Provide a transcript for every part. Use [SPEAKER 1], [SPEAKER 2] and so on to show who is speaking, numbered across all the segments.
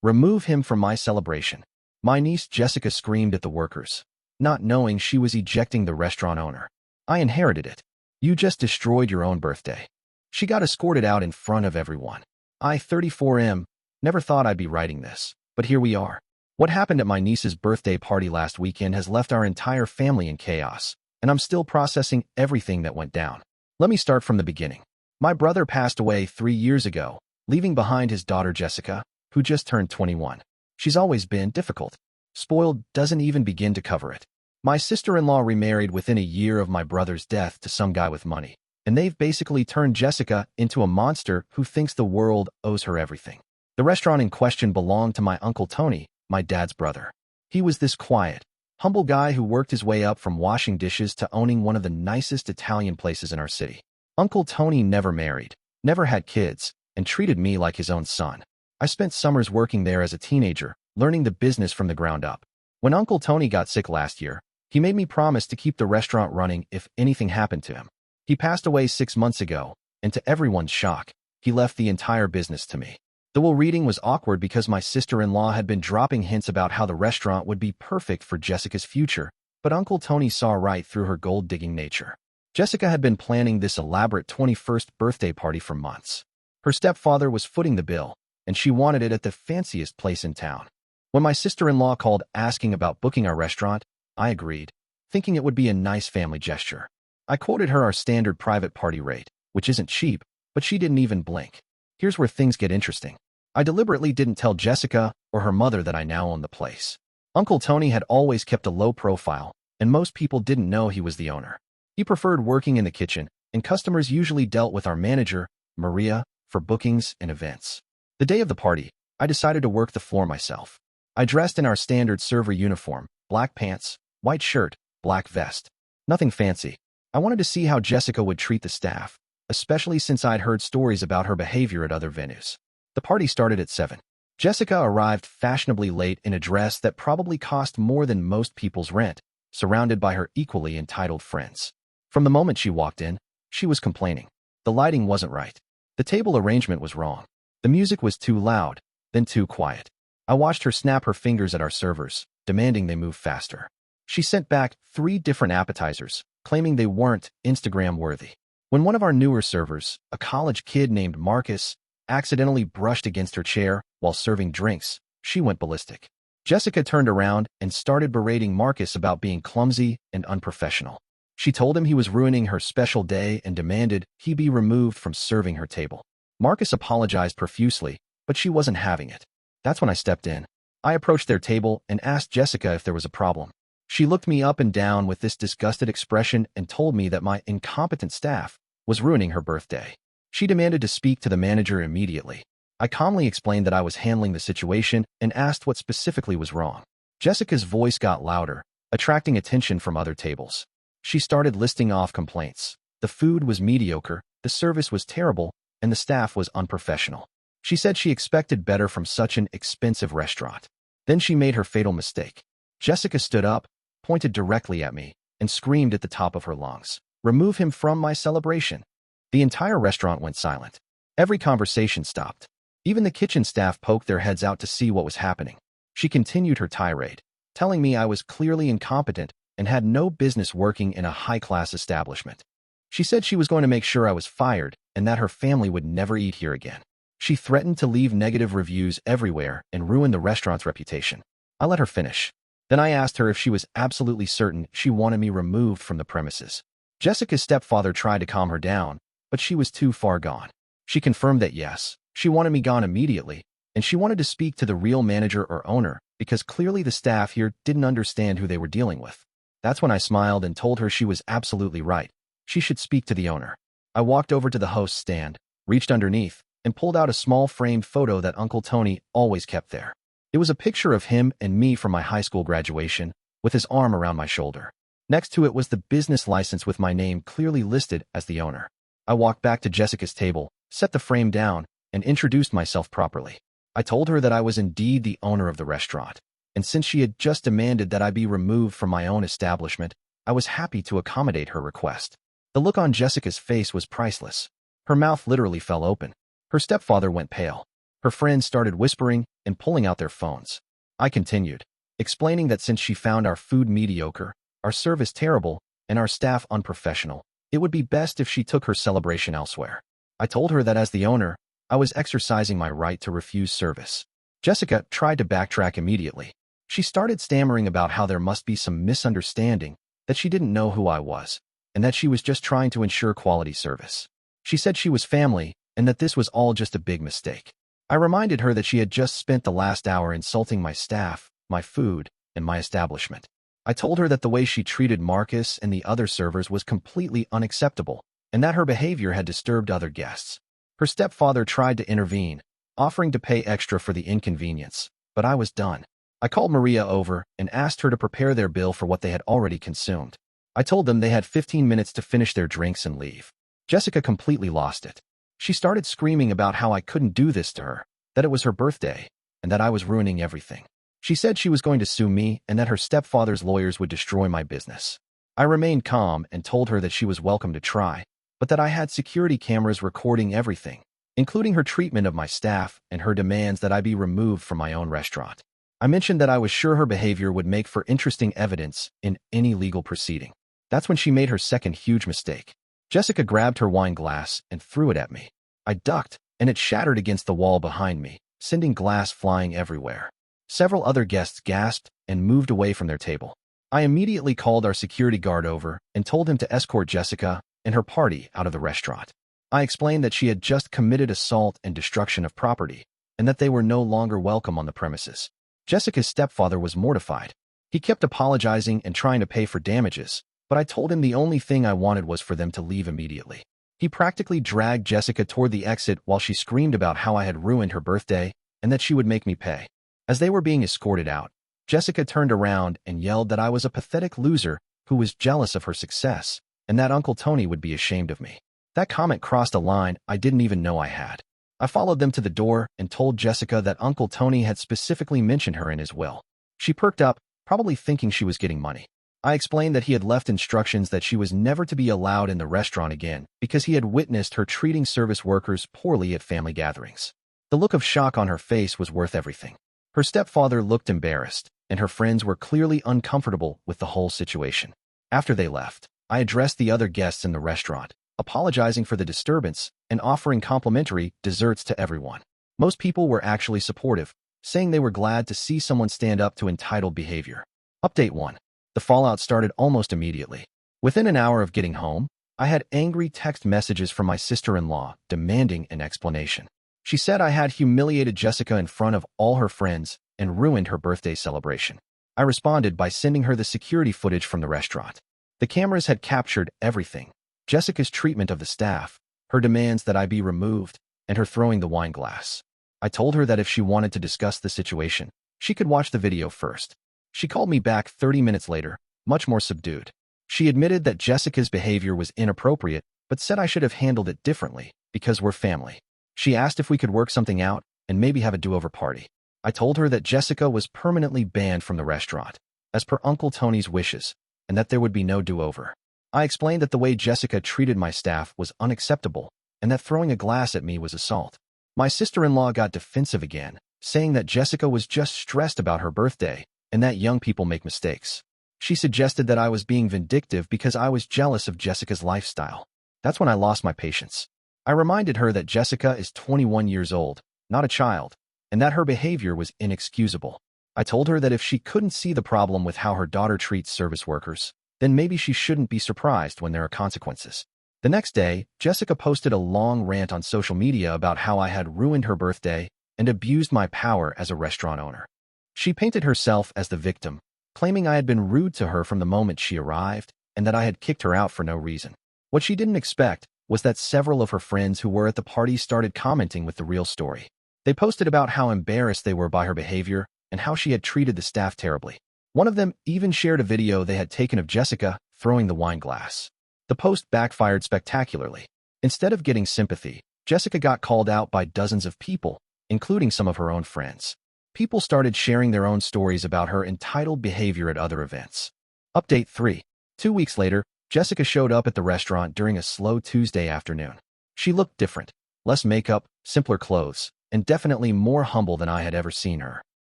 [SPEAKER 1] Remove him from my celebration. My niece Jessica screamed at the workers, not knowing she was ejecting the restaurant owner. I inherited it. You just destroyed your own birthday. She got escorted out in front of everyone. I, 34M, never thought I'd be writing this, but here we are. What happened at my niece's birthday party last weekend has left our entire family in chaos, and I'm still processing everything that went down. Let me start from the beginning. My brother passed away 3 years ago, leaving behind his daughter Jessica, who just turned 21. She's always been difficult. Spoiled doesn't even begin to cover it. My sister-in-law remarried within a year of my brother's death to some guy with money, and they've basically turned Jessica into a monster who thinks the world owes her everything. The restaurant in question belonged to my Uncle Tony, my dad's brother. He was this quiet, humble guy who worked his way up from washing dishes to owning one of the nicest Italian places in our city. Uncle Tony never married, never had kids, and treated me like his own son. I spent summers working there as a teenager, learning the business from the ground up. When Uncle Tony got sick last year, he made me promise to keep the restaurant running if anything happened to him. He passed away 6 months ago, and to everyone's shock, he left the entire business to me. The will reading was awkward because my sister-in-law had been dropping hints about how the restaurant would be perfect for Jessica's future, but Uncle Tony saw right through her gold-digging nature. Jessica had been planning this elaborate 21st birthday party for months. Her stepfather was footing the bill, and she wanted it at the fanciest place in town. When my sister-in-law called asking about booking our restaurant, I agreed, thinking it would be a nice family gesture. I quoted her our standard private party rate, which isn't cheap, but she didn't even blink. Here's where things get interesting. I deliberately didn't tell Jessica or her mother that I now own the place. Uncle Tony had always kept a low profile, and most people didn't know he was the owner. He preferred working in the kitchen, and customers usually dealt with our manager, Maria, for bookings and events. The day of the party, I decided to work the floor myself. I dressed in our standard server uniform, black pants, white shirt, black vest. Nothing fancy. I wanted to see how Jessica would treat the staff, especially since I'd heard stories about her behavior at other venues. The party started at 7. Jessica arrived fashionably late in a dress that probably cost more than most people's rent, surrounded by her equally entitled friends. From the moment she walked in, she was complaining. The lighting wasn't right. The table arrangement was wrong. The music was too loud, then too quiet. I watched her snap her fingers at our servers, demanding they move faster. She sent back 3 different appetizers, claiming they weren't Instagram-worthy. When one of our newer servers, a college kid named Marcus, accidentally brushed against her chair while serving drinks, she went ballistic. Jessica turned around and started berating Marcus about being clumsy and unprofessional. She told him he was ruining her special day and demanded he be removed from serving her table. Marcus apologized profusely, but she wasn't having it. That's when I stepped in. I approached their table and asked Jessica if there was a problem. She looked me up and down with this disgusted expression and told me that my incompetent staff was ruining her birthday. She demanded to speak to the manager immediately. I calmly explained that I was handling the situation and asked what specifically was wrong. Jessica's voice got louder, attracting attention from other tables. She started listing off complaints. The food was mediocre, the service was terrible, and the staff was unprofessional. She said she expected better from such an expensive restaurant. Then she made her fatal mistake. Jessica stood up, pointed directly at me, and screamed at the top of her lungs, "Remove him from my celebration." The entire restaurant went silent. Every conversation stopped. Even the kitchen staff poked their heads out to see what was happening. She continued her tirade, telling me I was clearly incompetent and had no business working in a high-class establishment. She said she was going to make sure I was fired and that her family would never eat here again. She threatened to leave negative reviews everywhere and ruin the restaurant's reputation. I let her finish. Then I asked her if she was absolutely certain she wanted me removed from the premises. Jessica's stepfather tried to calm her down, but she was too far gone. She confirmed that yes, she wanted me gone immediately, and she wanted to speak to the real manager or owner because clearly the staff here didn't understand who they were dealing with. That's when I smiled and told her she was absolutely right. She should speak to the owner. I walked over to the host's stand, reached underneath, and pulled out a small framed photo that Uncle Tony always kept there. It was a picture of him and me from my high school graduation, with his arm around my shoulder. Next to it was the business license with my name clearly listed as the owner. I walked back to Jessica's table, set the frame down, and introduced myself properly. I told her that I was indeed the owner of the restaurant, and since she had just demanded that I be removed from my own establishment, I was happy to accommodate her request. The look on Jessica's face was priceless. Her mouth literally fell open. Her stepfather went pale. Her friends started whispering and pulling out their phones. I continued, explaining that since she found our food mediocre, our service terrible, and our staff unprofessional, it would be best if she took her celebration elsewhere. I told her that as the owner, I was exercising my right to refuse service. Jessica tried to backtrack immediately. She started stammering about how there must be some misunderstanding, that she didn't know who I was, and that she was just trying to ensure quality service. She said she was family, and that this was all just a big mistake. I reminded her that she had just spent the last hour insulting my staff, my food, and my establishment. I told her that the way she treated Marcus and the other servers was completely unacceptable, and that her behavior had disturbed other guests. Her stepfather tried to intervene, offering to pay extra for the inconvenience, but I was done. I called Maria over and asked her to prepare their bill for what they had already consumed. I told them they had 15 minutes to finish their drinks and leave. Jessica completely lost it. She started screaming about how I couldn't do this to her, that it was her birthday, and that I was ruining everything. She said she was going to sue me and that her stepfather's lawyers would destroy my business. I remained calm and told her that she was welcome to try, but that I had security cameras recording everything, including her treatment of my staff and her demands that I be removed from my own restaurant. I mentioned that I was sure her behavior would make for interesting evidence in any legal proceeding. That's when she made her second huge mistake. Jessica grabbed her wine glass and threw it at me. I ducked, and it shattered against the wall behind me, sending glass flying everywhere. Several other guests gasped and moved away from their table. I immediately called our security guard over and told him to escort Jessica and her party out of the restaurant. I explained that she had just committed assault and destruction of property, and that they were no longer welcome on the premises. Jessica's stepfather was mortified. He kept apologizing and trying to pay for damages, but I told him the only thing I wanted was for them to leave immediately. He practically dragged Jessica toward the exit while she screamed about how I had ruined her birthday and that she would make me pay. As they were being escorted out, Jessica turned around and yelled that I was a pathetic loser who was jealous of her success, and that Uncle Tony would be ashamed of me. That comment crossed a line I didn't even know I had. I followed them to the door and told Jessica that Uncle Tony had specifically mentioned her in his will. She perked up, probably thinking she was getting money. I explained that he had left instructions that she was never to be allowed in the restaurant again because he had witnessed her treating service workers poorly at family gatherings. The look of shock on her face was worth everything. Her stepfather looked embarrassed, and her friends were clearly uncomfortable with the whole situation. After they left, I addressed the other guests in the restaurant, apologizing for the disturbance and offering complimentary desserts to everyone. Most people were actually supportive, saying they were glad to see someone stand up to entitled behavior. Update 1. The fallout started almost immediately. Within an hour of getting home, I had angry text messages from my sister-in-law demanding an explanation. She said I had humiliated Jessica in front of all her friends and ruined her birthday celebration. I responded by sending her the security footage from the restaurant. The cameras had captured everything: Jessica's treatment of the staff, her demands that I be removed, and her throwing the wine glass. I told her that if she wanted to discuss the situation, she could watch the video first. She called me back 30 minutes later, much more subdued. She admitted that Jessica's behavior was inappropriate, but said I should have handled it differently, because we're family. She asked if we could work something out and maybe have a do-over party. I told her that Jessica was permanently banned from the restaurant, as per Uncle Tony's wishes, and that there would be no do-over. I explained that the way Jessica treated my staff was unacceptable, and that throwing a glass at me was assault. My sister-in-law got defensive again, saying that Jessica was just stressed about her birthday, and that young people make mistakes. She suggested that I was being vindictive because I was jealous of Jessica's lifestyle. That's when I lost my patience. I reminded her that Jessica is 21 years old, not a child, and that her behavior was inexcusable. I told her that if she couldn't see the problem with how her daughter treats service workers, then maybe she shouldn't be surprised when there are consequences. The next day, Jessica posted a long rant on social media about how I had ruined her birthday and abused my power as a restaurant owner. She painted herself as the victim, claiming I had been rude to her from the moment she arrived and that I had kicked her out for no reason. What she didn't expect was that several of her friends who were at the party started commenting with the real story. They posted about how embarrassed they were by her behavior and how she had treated the staff terribly. One of them even shared a video they had taken of Jessica throwing the wine glass. The post backfired spectacularly. Instead of getting sympathy, Jessica got called out by dozens of people, including some of her own friends. People started sharing their own stories about her entitled behavior at other events. Update 3. 2 weeks later, Jessica showed up at the restaurant during a slow Tuesday afternoon. She looked different. Less makeup, simpler clothes, and definitely more humble than I had ever seen her.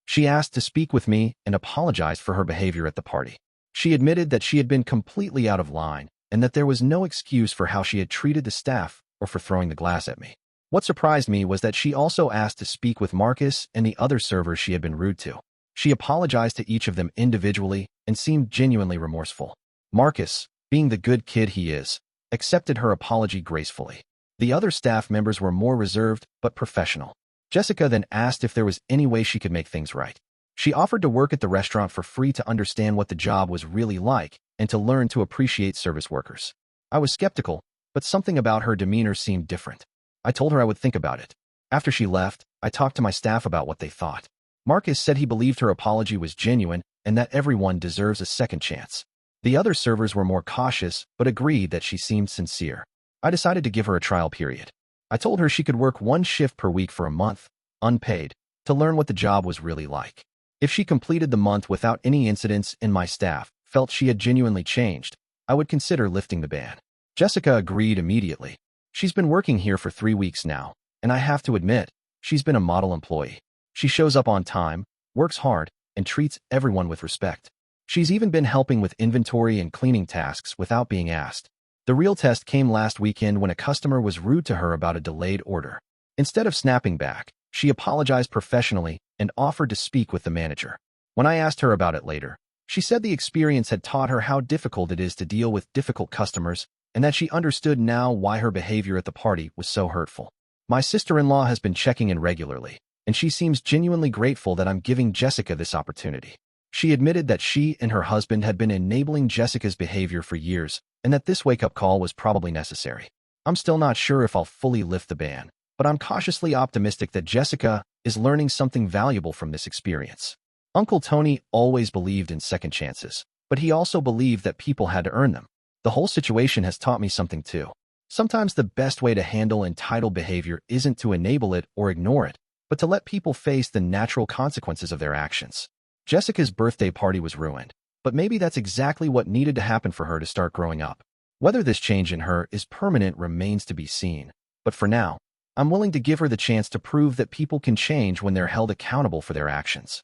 [SPEAKER 1] She asked to speak with me and apologized for her behavior at the party. She admitted that she had been completely out of line and that there was no excuse for how she had treated the staff or for throwing the glass at me. What surprised me was that she also asked to speak with Marcus and the other servers she had been rude to. She apologized to each of them individually and seemed genuinely remorseful. Marcus, being the good kid he is, accepted her apology gracefully. The other staff members were more reserved but professional. Jessica then asked if there was any way she could make things right. She offered to work at the restaurant for free to understand what the job was really like and to learn to appreciate service workers. I was skeptical, but something about her demeanor seemed different. I told her I would think about it. After she left, I talked to my staff about what they thought. Marcus said he believed her apology was genuine and that everyone deserves a second chance. The other servers were more cautious but agreed that she seemed sincere. I decided to give her a trial period. I told her she could work 1 shift per week for a month, unpaid, to learn what the job was really like. If she completed the month without any incidents and my staff felt she had genuinely changed, I would consider lifting the ban. Jessica agreed immediately. She's been working here for 3 weeks now, and I have to admit, she's been a model employee. She shows up on time, works hard, and treats everyone with respect. She's even been helping with inventory and cleaning tasks without being asked. The real test came last weekend when a customer was rude to her about a delayed order. Instead of snapping back, she apologized professionally and offered to speak with the manager. When I asked her about it later, she said the experience had taught her how difficult it is to deal with difficult customers and that she understood now why her behavior at the party was so hurtful. My sister-in-law has been checking in regularly, and she seems genuinely grateful that I'm giving Jessica this opportunity. She admitted that she and her husband had been enabling Jessica's behavior for years and that this wake-up call was probably necessary. I'm still not sure if I'll fully lift the ban, but I'm cautiously optimistic that Jessica is learning something valuable from this experience. Uncle Tony always believed in second chances, but he also believed that people had to earn them. The whole situation has taught me something too. Sometimes the best way to handle entitled behavior isn't to enable it or ignore it, but to let people face the natural consequences of their actions. Jessica's birthday party was ruined, but maybe that's exactly what needed to happen for her to start growing up. Whether this change in her is permanent remains to be seen, but for now, I'm willing to give her the chance to prove that people can change when they're held accountable for their actions.